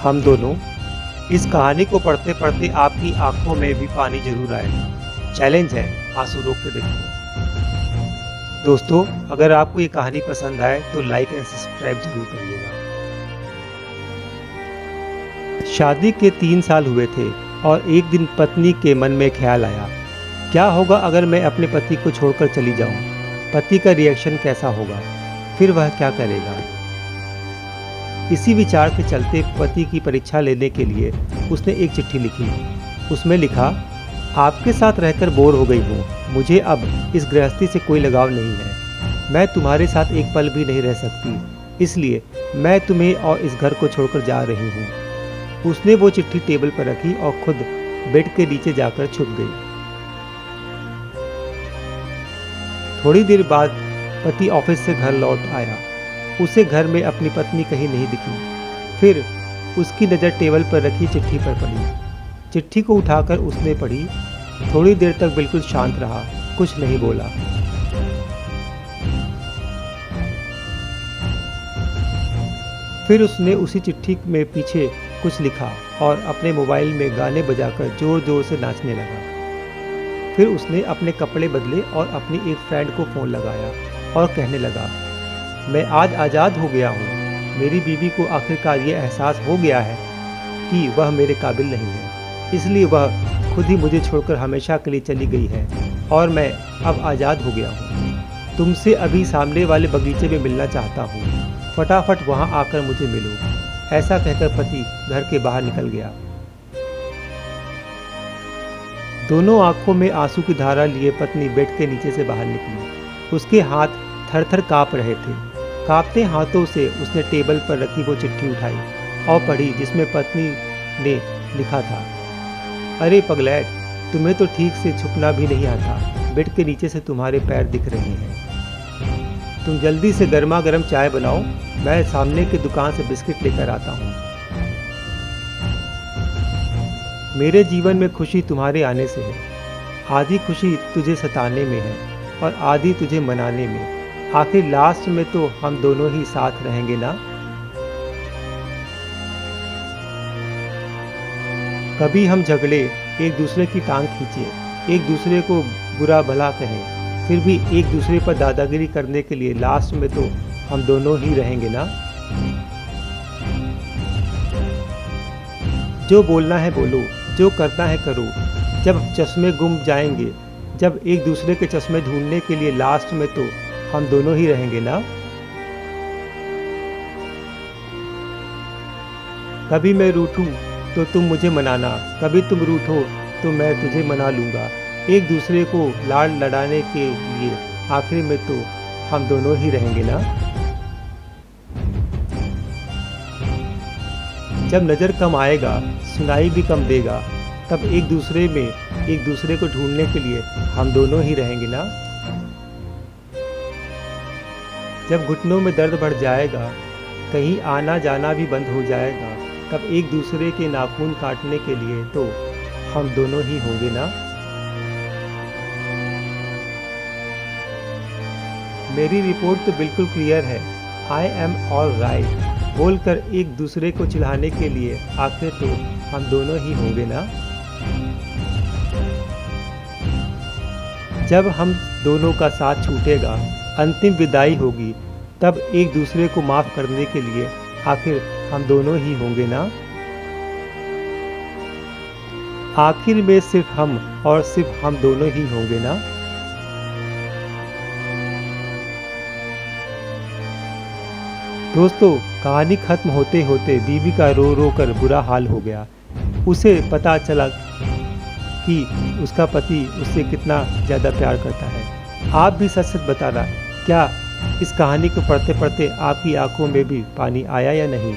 हम दोनों। इस कहानी को पढ़ते पढ़ते आपकी आंखों में भी पानी जरूर आएगा। चैलेंज है, आंसू रोक के देखिए। दोस्तों, अगर आपको ये कहानी पसंद आए तो लाइक एंड सब्सक्राइब जरूर करिएगा। शादी के 3 साल हुए थे और एक दिन पत्नी के मन में ख्याल आया, क्या होगा अगर मैं अपने पति को छोड़कर चली जाऊं? पति का रिएक्शन कैसा होगा? फिर वह क्या करेगा? इसी विचार के चलते पति की परीक्षा लेने के लिए उसने एक चिट्ठी लिखी। उसमें लिखा, आपके साथ रहकर बोर हो गई हूँ। मुझे अब इस गृहस्थी से कोई लगाव नहीं है। मैं तुम्हारे साथ एक पल भी नहीं रह सकती, इसलिए मैं तुम्हें और इस घर को छोड़कर जा रही हूँ। उसने वो चिट्ठी टेबल पर रखी और खुद बेड के नीचे जाकर छुप गई। थोड़ी देर बाद पति ऑफिस से घर लौट आया। उसे घर में अपनी पत्नी कहीं नहीं दिखी। फिर उसकी नज़र टेबल पर रखी चिट्ठी पर पड़ी। चिट्ठी को उठाकर उसने पढ़ी। थोड़ी देर तक बिल्कुल शांत रहा, कुछ नहीं बोला। फिर उसने उसी चिट्ठी में पीछे कुछ लिखा और अपने मोबाइल में गाने बजाकर जोर जोर से नाचने लगा। फिर उसने अपने कपड़े बदले और अपनी एक फ्रेंड को फ़ोन लगाया और कहने लगा, मैं आज आज़ाद हो गया हूँ। मेरी बीवी को आखिरकार ये एहसास हो गया है कि वह मेरे काबिल नहीं है, इसलिए वह खुद ही मुझे छोड़कर हमेशा के लिए चली गई है और मैं अब आज़ाद हो गया हूँ। तुमसे अभी सामने वाले बगीचे में मिलना चाहता हूँ। फटाफट वहाँ आकर मुझे मिलो। ऐसा कहकर पति घर के बाहर निकल गया। दोनों आंखों में आंसू की धारा लिए पत्नी बेड के नीचे से बाहर निकली। उसके हाथ थर-थर काँप रहे थे। कांपते हाथों से उसने टेबल पर रखी वो चिट्ठी उठाई और पढ़ी, जिसमें पत्नी ने लिखा था, अरे पगलैट, तुम्हें तो ठीक से छुपना भी नहीं आता। बेड के नीचे से तुम्हारे पैर दिख रहे हैं। तुम जल्दी से गर्मा गर्म चाय बनाओ, मैं सामने की दुकान से बिस्किट लेकर आता हूँ। मेरे जीवन में खुशी तुम्हारे आने से है। आधी खुशी तुझे सताने में है और आधी तुझे मनाने में। आखिर लास्ट में तो हम दोनों ही साथ रहेंगे ना। कभी हम झगड़े, एक दूसरे की टांग खींचे, एक दूसरे को बुरा भला कहें, फिर भी एक दूसरे पर दादागिरी करने के लिए लास्ट में तो हम दोनों ही रहेंगे ना। जो बोलना है बोलो, जो करना है करो। जब चश्मे गुम जाएंगे, जब एक दूसरे के चश्मे ढूंढने के लिए लास्ट में तो हम दोनों ही रहेंगे ना। कभी मैं रूठूं तो तुम मुझे मनाना, कभी तुम रूठो तो मैं तुझे मना लूँगा। एक दूसरे को लाड़ लड़ाने के लिए आखिर में तो हम दोनों ही रहेंगे ना। जब नज़र कम आएगा, सुनाई भी कम देगा, तब एक दूसरे में एक दूसरे को ढूंढने के लिए हम दोनों ही रहेंगे ना। जब घुटनों में दर्द बढ़ जाएगा, कहीं आना जाना भी बंद हो जाएगा, तब एक दूसरे के नाखून काटने के लिए तो हम दोनों ही होंगे ना। मेरी रिपोर्ट तो बिल्कुल क्लियर है, आई एम ऑल राइट बोलकर एक दूसरे को चिढ़ाने के लिए आखिर तो हम दोनों ही होंगे ना। जब हम दोनों का साथ छूटेगा, अंतिम विदाई होगी, तब एक दूसरे को माफ़ करने के लिए आखिर हम दोनों ही होंगे ना। आखिर में सिर्फ हम और सिर्फ हम दोनों ही होंगे ना। दोस्तों, कहानी खत्म होते होते बीवी का रो रो कर बुरा हाल हो गया। उसे पता चला कि उसका पति उससे कितना ज़्यादा प्यार करता है। आप भी सच सच बताना, क्या इस कहानी को पढ़ते पढ़ते आपकी आंखों में भी पानी आया या नहीं?